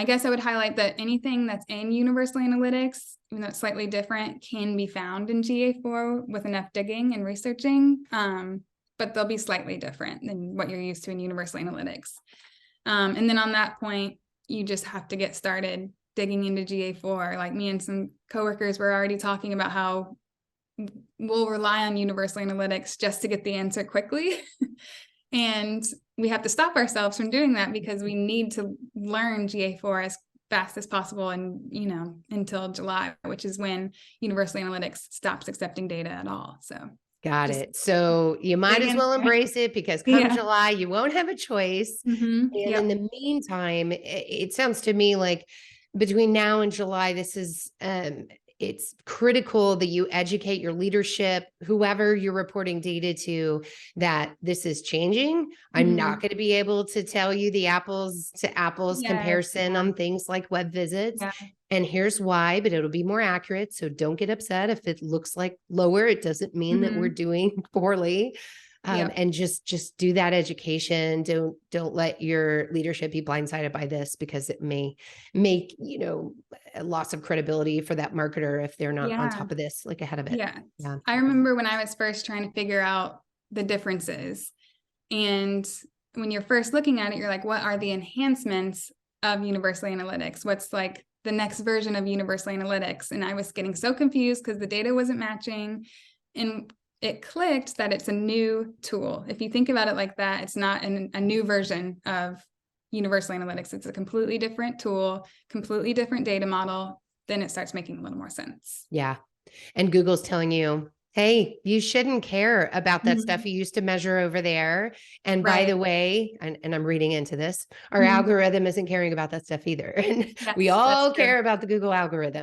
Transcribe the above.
I guess I would highlight that anything that's in universal analytics, even though it's slightly different, can be found in GA4 with enough digging and researching, but they'll be slightly different than what you're used to in universal analytics. And then on that point, you just have to get started digging into GA4. Like me and some coworkers were already talking about how we'll rely on universal analytics just to get the answer quickly. And we have to stop ourselves from doing that because we need to learn GA4 as fast as possible and, until July, which is when universal analytics stops accepting data at all. So got it. So you might as well embrace it because come July, you won't have a choice. And in the meantime, it sounds to me like between now and July, this is, it's critical that you educate your leadership, whoever you're reporting data to, that this is changing. I'm not going to be able to tell you the apples to apples comparison on things like web visits. And here's why, but it'll be more accurate. So don't get upset if it looks like lower. It doesn't mean that we're doing poorly. And just do that education. Don't let your leadership be blindsided by this, because it may make, a loss of credibility for that marketer if they're not on top of this, like ahead of it. Yeah. I remember when I was first trying to figure out the differences, and when you're first looking at it, you're like, what are the enhancements of universal analytics? What's like the next version of universal analytics? And I was getting so confused because the data wasn't matching, and it clicked that it's a new tool. If you think about it like that, it's not a new version of universal analytics. It's a completely different tool, completely different data model. Then it starts making a little more sense. Yeah. And Google's telling you, hey, you shouldn't care about that stuff you used to measure over there. And by the way, and I'm reading into this, our algorithm isn't caring about that stuff either. And we all care about the Google algorithm.